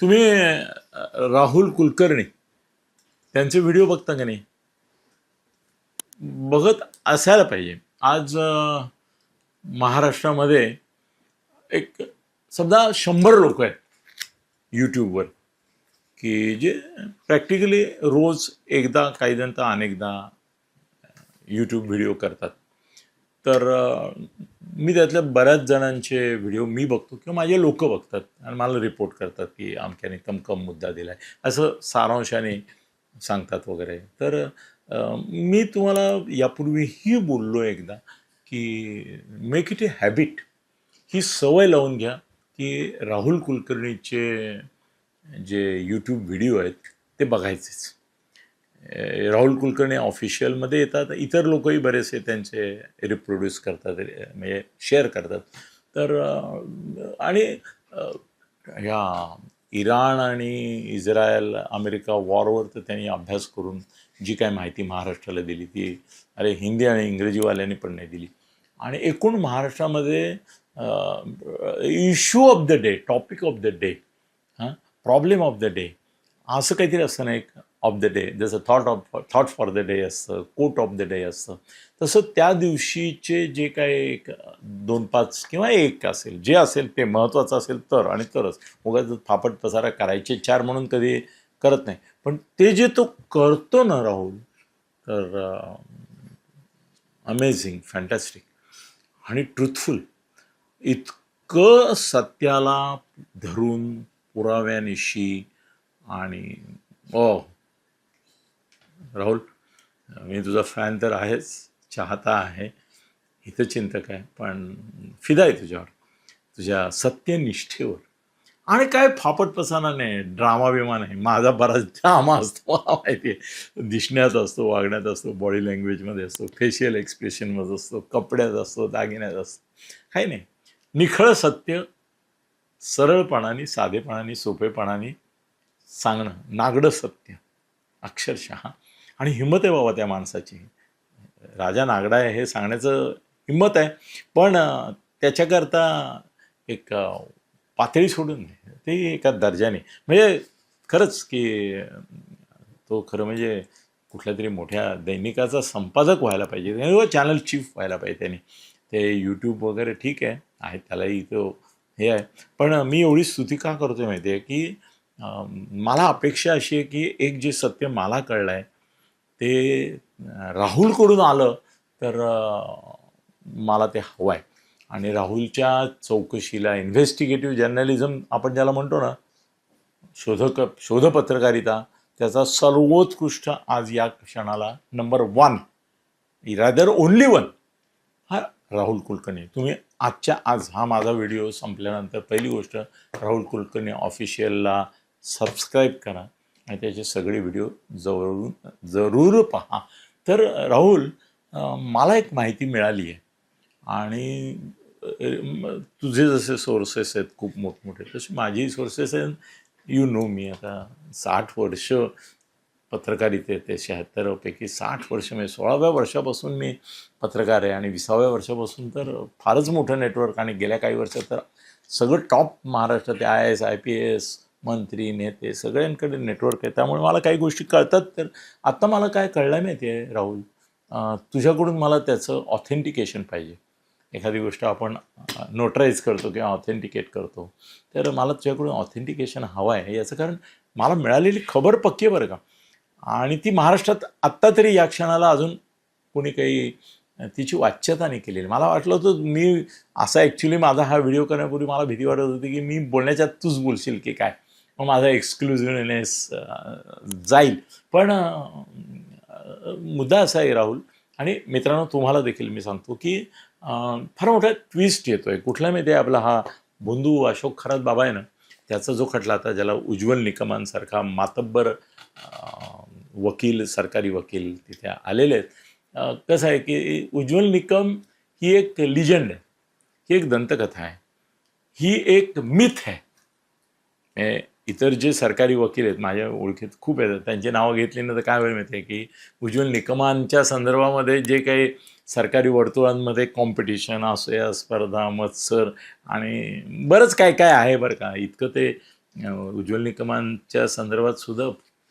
तुम्ही राहुल कुलकर्णी त्यांचे व्हिडिओ बघता का नाही? बघत असायला पाहिजे. आज महाराष्ट्रामध्ये एक समजा 100 लोक आहेत यूट्यूबवर की जे प्रॅक्टिकली रोज एकदा काही जण तर अनेकदा यूट्यूब व्हिडिओ करतात. तर मी त्यातल्या बऱ्याच जणांचे व्हिडिओ मी बघतो किंवा माझे लोक बघतात आणि मला रिपोर्ट करतात की अमक्याने कमकम मुद्दा दिला आहे असं सारांशाने सांगतात वगैरे. तर मी तुम्हाला यापूर्वीही बोललो एकदा की मेक इट ए हॅबिट, ही सवय लावून घ्या की राहुल कुलकर्णीचे जे यूट्यूब व्हिडिओ आहेत ते बघायचेच. राहुल कुलकर्णी ऑफिशियलमध्ये येतात, इतर लोकही बरेचसे त्यांचे रिप्रोड्यूस करतात, म्हणजे शेअर करतात. तर आणि ह्या इराण आणि इस्रायल अमेरिका वॉरवर तर त्यांनी अभ्यास करून जी काय माहिती महाराष्ट्राला दिली ती हिंदी आणि इंग्रजीवाल्यांनी पण नाही दिली. आणि एकूण महाराष्ट्रामध्ये issue of the day, topic of the day, problem of the day असं काहीतरी असतं ना, एक ऑफ द डे, जसं थॉट फॉर द डे असतं, कोट ऑफ द डे असतं, तसं त्या दिवशीचे जे काय एक 2-5 किंवा 1 असेल, जे असेल ते महत्त्वाचं असेल तर आणि तरच. उगाच फापट पसारा करायचे 4 म्हणून कधी करत नाही. पण ते जे तो करतो ना राहुल, तर अमेझिंग, फॅन्टॅस्टिक आणि ट्रुथफुल. इतकं सत्याला धरून पुराव्यानिशी आणि राहुल, मी तुझा फॅन तर आहेच, चाहता आहे, हितचिंतक आहे, पण फिदा आहे तुझ्यावर, तुझ्या सत्यनिष्ठेवर. आणि काय फापट पसाना नाही, ड्रामा बिमा नाही. माझा बराच ड्रामा असतो, मला माहिती आहे. दिसण्यात असतो, वागण्यात असतो, बॉडी लँग्वेजमध्ये असतो, फेशियल एक्सप्रेशनमध्ये असतो, कपड्यात असतो, दागिन्यात असतो. काही नाही, निखळ सत्य सरळपणाने, साधेपणाने, सोपेपणाने सांगणं, नागडं सत्य अक्षरशः. आणि हिंमत आहे बाबा त्या माणसाची. राजा नागडा आहे हे सांगण्याचं हिंमत आहे, पण त्याच्याकरता एक पातळी सोडून ते एका दर्जाने, म्हणजे खरंच की तो खरं म्हणजे कुठल्या तरी मोठ्या दैनिकाचा संपादक व्हायला पाहिजे किंवा चॅनल चीफ व्हायला पाहिजे त्यांनी. ते यूट्यूब वगैरे ठीक आहे, त्यालाही तो हे आहे. पण मी एवढी स्तुती का करतो माहिती आहे की मला अपेक्षा अशी आहे की एक जे सत्य मला कळलं आहे ते राहुलकडून आलं तर मला ते हवं आहे. आणि राहुलच्या चौकशीला, इन्व्हेस्टिगेटिव्ह जर्नलिझम आपण ज्याला म्हणतो ना, शोधपत्रकारिता, त्याचा सर्वोत्कृष्ट आज या क्षणाला नंबर 1, रादर ओनली 1 हा राहुल कुलकर्णी. तुम्ही आजच्या आज हा माझा व्हिडिओ संपल्यानंतर पहिली गोष्ट राहुल कुलकर्णी ऑफिशियलला सबस्क्राईब करा आणि त्याचे सगळे व्हिडिओ जरूर पहा. तर राहुल, मला एक माहिती मिळाली आहे आणि तुझे जसे सोर्सेस आहेत खूप मोठमोठे, तसे माझेही सोर्सेस आहेत. यू नो मी आता 60 वर्ष पत्रकारितेत, 76पैकी 60 वर्ष, म्हणजे 16व्या वर्षापासून मी पत्रकार आहे आणि 20व्या वर्षापासून तर फारच मोठं नेटवर्क, आणि गेल्या काही वर्षात तर सगळं टॉप महाराष्ट्रात IAS IPS मंत्री नेते सगळ्यांकडे नेटवर्क आहे. त्यामुळे मला काही गोष्टी कळतात. तर आत्ता मला काय कळलं माहिती आहे राहुल, तुझ्याकडून मला त्याचं ऑथेंटिकेशन पाहिजे. एखादी गोष्ट आपण नोटराईज करतो किंवा ऑथेंटिकेट करतो, तर मला तुझ्याकडून ऑथेंटिकेशन हवं आहे. याचं कारण मला मिळालेली खबर पक्की आहे बरं का, आणि ती महाराष्ट्रात आत्ता तरी या क्षणाला अजून कोणी काही तिची वाच्यता नाही केलेली. मला वाटलं होतं मी असा, ॲक्च्युली माझा हा व्हिडिओ करण्यापूर्वी मला भीती वाटत होती की मी बोलण्याच्यात तूच बोलशील की काय, मग माझा एक्सक्लुझिव्हनेस जाईल. पण मुद्दा असा आहे राहुल, आणि मित्रांनो तुम्हाला देखील मी सांगतो की फार मोठा ट्विस्ट येतो आहे. कुठला माहिती आहे, आपला हा बंधू अशोक खरात बाबा आहे ना, त्याचा जो खटला आता, ज्याला उज्ज्वल निकमांसारखा मातब्बर वकील, सरकारी वकील तिथे आलेले आहेत. कसं आहे की उज्ज्वल निकम ही एक लिजंड आहे, ही एक दंतकथा आहे, ही एक मिथ आहे. इतर जे सरकारी वकील आहेत माझ्या ओळखीत खूप आहेत, त्यांची नावं घेतली ना तर काय वेळ माहिती आहे की उज्ज्वल निकमांच्या संदर्भामध्ये जे काही सरकारी वर्तुळांमध्ये कॉम्पिटिशन असो, या स्पर्धा, मत्सर आणि बरंच काय काय आहे बरं का. इतकं ते उज्ज्वल निकमांच्या संदर्भात सुद्धा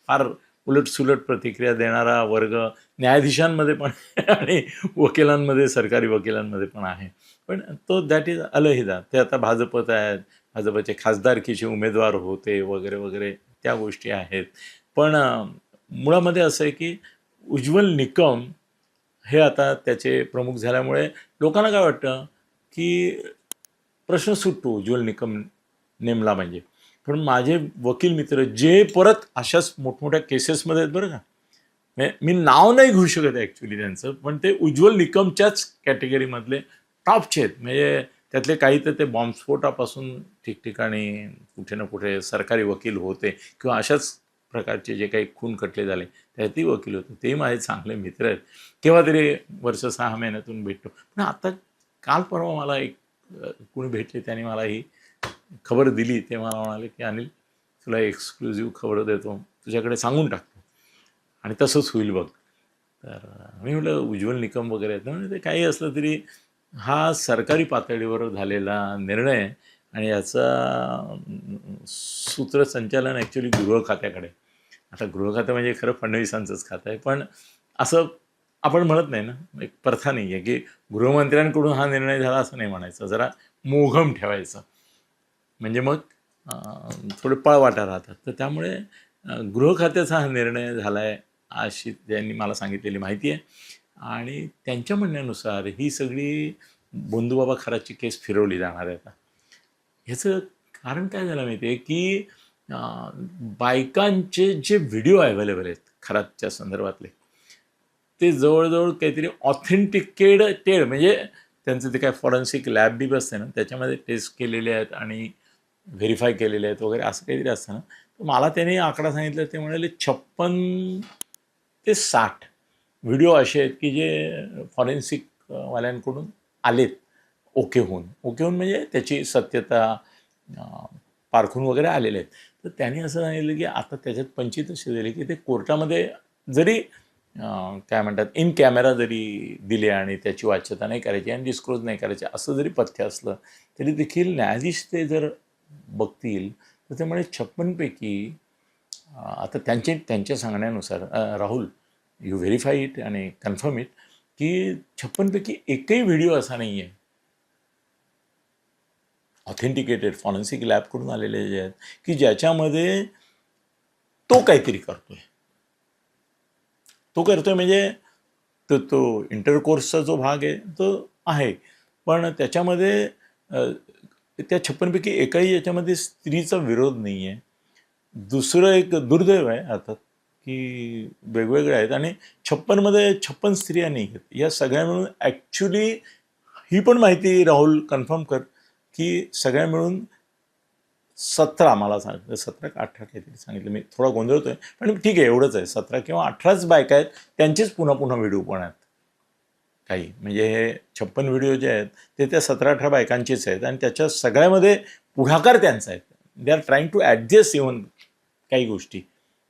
फार उलटसुलट प्रतिक्रिया देणारा वर्ग न्यायाधीशांमध्ये पण आणि वकिलांमध्ये, सरकारी वकिलांमध्ये पण आहे. पण तो दॅट इज अलहिदा. ते आता भाजपत आहेत, भाजपचे खासदारकीचे उमेदवार होते वगैरे वगैरे त्या गोष्टी आहेत. पण मुळामध्ये असं आहे की उज्ज्वल निकम हे आता त्याचे प्रमुख झाल्यामुळे लोकांना काय वाटतं की प्रश्न सुटतो उज्ज्वल निकम नेमला म्हणजे. पण माझे वकील मित्र जे परत अशाच मोठमोठ्या केसेसमध्ये आहेत बरं का, मी नाव नाही घेऊ शकत ॲक्च्युली त्यांचं, पण ते उज्ज्वल निकमच्याच कॅटेगरीमधले टॉपचे आहेत. म्हणजे त्यातले काही तर ते बॉम्बस्फोटापासून ठिकठिकाणी कुठे ना कुठे सरकारी वकील होते किंवा अशाच प्रकारचे जे काही खून खटले झाले त्यातही वकील होते. तेही माझे चांगले मित्र आहेत. केव्हा तरी वर्ष 6 महिन्यातून भेटतो. पण आता काल परवा मला एक कोणी भेटले, त्याने मला ही खबर दिली. ते मला म्हणाले की अनिल, तुला एक्सक्लुझिव्ह खबर देतो, तुझ्याकडे सांगून टाकतो आणि तसंच होईल बघ. तर मी म्हटलं उज्ज्वल निकम वगैरे आहेत ना, म्हणजे ते काही असलं तरी हा सरकारी पातळीवर झालेला निर्णय आणि याचा सूत्रसंचालन ॲक्च्युली गृह खात्याकडे. आता गृह खातं म्हणजे खरं फडणवीसांचंच खातं आहे, पण असं आपण म्हणत नाही ना, एक प्रथा नाही आहे की गृहमंत्र्यांकडून हा निर्णय झाला असं नाही म्हणायचं, जरा मोघम ठेवायचं, म्हणजे मग थोडे पळवाटा राहतात. तर त्यामुळे गृह खात्याचा हा निर्णय झाला आहे अशी त्यांनी मला सांगितलेली माहिती आहे. आणि त्यांच्या म्हणण्यानुसार ही सगळी बोंधूबाबा खराची केस फिरवली जाणार आहे आता. ह्याचं कारण काय झालं माहिती आहे की बायकांचे जे व्हिडिओ अवेलेबल आहेत खरातच्या संदर्भातले, ते जवळजवळ काहीतरी ऑथेंटिकेटेड, म्हणजे त्यांचं ते काय फॉरेन्सिक लॅब बी बसते ना, त्याच्यामध्ये टेस्ट केलेले आहेत आणि व्हेरीफाय केलेले आहेत वगैरे असं काहीतरी असतं ना. तर मला त्याने आकडा सांगितलं, ते म्हणाले 56 ते 60 व्हिडिओ असे आहेत की जे फॉरेन्सिक वाल्यांकडून आलेत ओके होऊन म्हणजे त्याची सत्यता पारखून वगैरे आलेले आहेत. तर त्यांनी असं सांगितलं की आता त्याच्यात पंचित असे झाले की ते कोर्टामध्ये जरी काय म्हणतात इन कॅमेरा जरी दिले आणि त्याची वाच्यता नाही करायची आणि डिस्क्लोज नाही करायची असं जरी पथ्य असलं तरी देखील न्यायाधीश ते जर बघतील तर ते म्हणे 56 पैकी आता त्यांच्या सांगण्यानुसार, राहुल यू व्हेरीफाय इट आणि कन्फर्म इट, की 56 पैकी एकही व्हिडिओ असा नाही आहे ऑथेंटिकेटेड फॉरेन्सिक लॅबकडून आलेले जे आहेत की ज्याच्यामध्ये तो काहीतरी करतोय. तो करतोय म्हणजे तो इंटरकोर्सचा जो भाग आहे तो आहे, पण त्याच्यामध्ये त्या 56 पैकी एकाही याच्यामध्ये स्त्रीचा विरोध नाही आहे. दुसरं एक दुर्दैव आहे अर्थात की वेगवेगळे आहेत आणि 56 मध्ये 56 स्त्रिया नाही आहेत. या सगळ्या मिळून ॲक्च्युली ही पण माहिती राहुल कन्फर्म कर की सगळ्या मिळून 17, मला सांगितलं 17 का 18 काहीतरी सांगितलं, मी थोडा गोंधळतोय पण ठीक आहे, एवढंच आहे, 17 किंवा 18च बायका आहेत. त्यांचेच पुन्हा पुन्हा व्हिडिओ पण आहेत काही, म्हणजे हे 56 व्हिडिओ जे आहेत ते त्या 17-18 बायकांचेच आहेत आणि त्याच्या सगळ्यामध्ये पुढाकार त्यांचा आहे. They are trying to adjust even काही गोष्टी.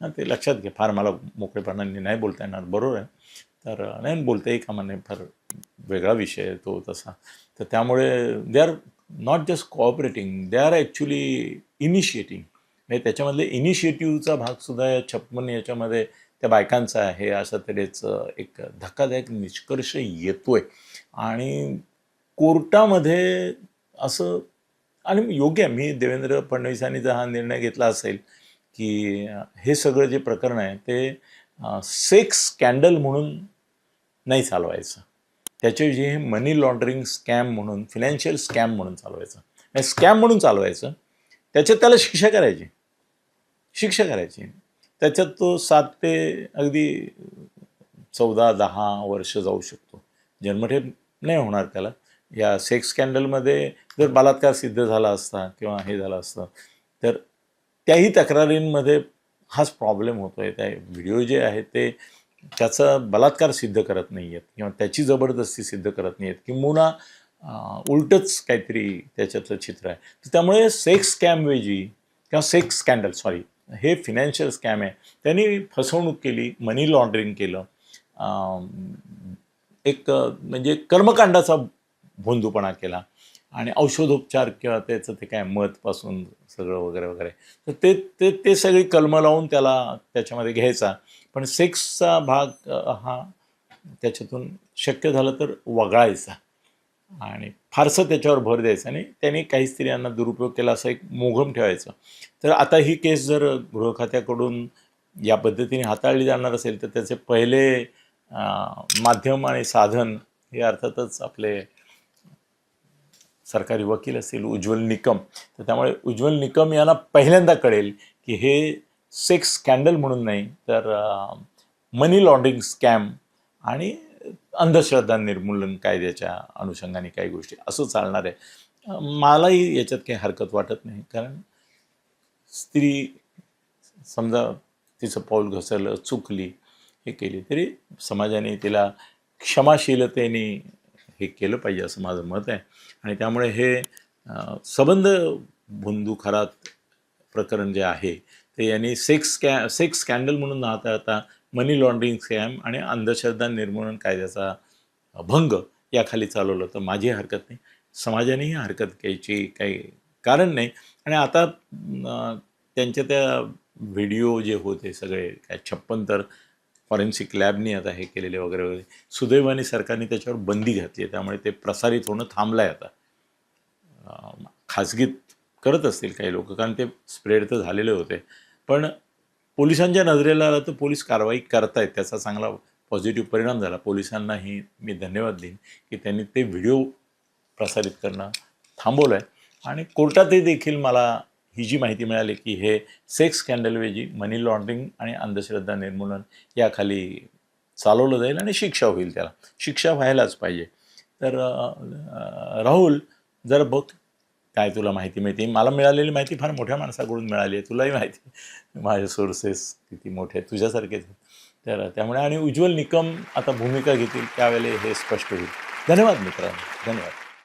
ते लक्षात घ्या, फार मला मोकळेपणाने नाही बोलता येणार, बरोबर आहे. तर नाही बोलताही कामा नाही, फार वेगळा विषय आहे तो तसा. तर त्यामुळे they are not just cooperating, they are actually initiating. म्हणजे त्याच्यामधले इनिशिएटिव्हचा भागसुद्धा या 56 याच्यामध्ये त्या बायकांचा आहे, अशा तऱ्हेचं एक धक्कादायक निष्कर्ष येतोय. आणि कोर्टामध्ये असं, आणि योग्य आहे, मी देवेंद्र फडणवीसांनी जर हा निर्णय घेतला असेल की हे सगळं जे प्रकरण आहे ते सेक्स स्कॅन्डल म्हणून नाही चालवायचं, त्याच्याऐवजी हे मनी लॉन्ड्रिंग स्कॅम म्हणून, फिनान्शियल स्कॅम म्हणून चालवायचं. स्कॅम म्हणून चालवायचं, त्याच्यात त्याला शिक्षा करायची. त्याच्यात तो 7 ते अगदी 14-10 वर्ष जाऊ शकतो. जन्मठेप नाही होणार त्याला. या सेक्स स्कॅन्डलमध्ये जर बलात्कार सिद्ध झाला असता किंवा हे झालं असतं तर त्याही तक्रारींमध्ये हाच प्रॉब्लेम होतो आहे. त्या व्हिडिओ जे आहेत ते त्याचा बलात्कार सिद्ध करत नाही आहेत किंवा त्याची जबरदस्ती सिद्ध करत नाही आहेत, किंबहुना उलटंच काहीतरी त्याच्यातलं चित्र आहे. तर त्यामुळे सेक्स स्कॅमऐवजी किंवा सेक्स स्कॅन्डल, सॉरी, हे फिनान्शियल स्कॅम आहे. त्यांनी फसवणूक केली, मनी लॉन्ड्रिंग केलं, एक म्हणजे कर्मकांडाचा भोंदूपणा केला आणि औषधोपचार किंवा त्याचं ते काय मतपासून सगळं वगैरे वगैरे, तर ते ते ते सगळी कलमं लावून त्याला त्याच्यामध्ये घ्यायचा. पण सेक्सचा भाग हा त्याच्यातून शक्य झालं तर वगळायचा आणि फारसं त्याच्यावर भर द्यायचा आणि त्यांनी काही स्त्रियांना दुरुपयोग केला असं एक मोघम ठेवायचं. तर आता ही केस जर गृह खात्याकडून या पद्धतीने हाताळली जाणार असेल तर त्याचे पहिले माध्यम आणि साधन हे अर्थातच आपले सरकारी वकील असतील उज्ज्वल निकम. तर त्यामुळे उज्ज्वल निकम यांना पहिल्यांदा कळेल की हे सेक्स स्कॅन्डल म्हणून नाही तर मनी लॉन्ड्रिंग स्कॅम आणि अंधश्रद्धा निर्मूलन कायद्याच्या अनुषंगाने काही गोष्टी असं चालणार आहे. मलाही याच्यात काही हरकत वाटत नाही, कारण स्त्री समजा तिचं पाऊल घसरलं, चुकली, हे केली तरी समाजाने तिला क्षमाशीलतेने हे केलं पाहिजे असं माझं मत आहे. आणि त्यामुळे हे सबंध बंधुखरात प्रकरण जे आहे ते यांनी सेक्स स्कॅन्डल म्हणून हाताळता मनी लॉन्ड्रिंग स्कॅम आणि अंधश्रद्धा निर्मूलन कायद्याचा भंग याखाली चालवलं तर माझी हरकत नाही, समाजानेही हरकत घ्यायची काही कारण नाही. आणि आता त्यांच्या त्या व्हिडिओ जे होते सगळे काय 56 तर फॉरेन्सिक लॅबनी आता हे केलेले वगैरे वगैरे, सुदैवाने सरकारने त्याच्यावर बंदी घातली आहे, त्यामुळे ते प्रसारित होणं थांबलं आहे. आता खाजगीत करत असतील काही लोक, कारण ते स्प्रेड तर झालेले होते, पण पोलिसांच्या नजरेला आलं तर पोलीस कारवाई करतायत, त्याचा चांगला पॉझिटिव्ह परिणाम झाला. पोलिसांनाही मी धन्यवाद देईन की त्यांनी ते व्हिडिओ प्रसारित करणं थांबवलं आहे. आणि कोर्टातही देखील मला ही जी माहिती मिळाली की हे सेक्स स्कॅन्डलऐवजी मनी लॉन्ड्रिंग आणि अंधश्रद्धा निर्मूलन याखाली चालवलं जाईल आणि शिक्षा होईल, त्याला शिक्षा व्हायलाच पाहिजे. तर राहुल जर बघ काय तुला माहिती मिळते. मला मिळालेली माहिती फार मोठ्या माणसाकडून मिळाली आहे, तुलाही माहिती आहे माझे सोर्सेस किती मोठे आहेत, तुझ्यासारखेच आहेत. तर त्यामुळे आणि उज्ज्वल निकम आता भूमिका घेतील त्यावेळेला हे स्पष्ट होईल. धन्यवाद मित्रांनो, धन्यवाद.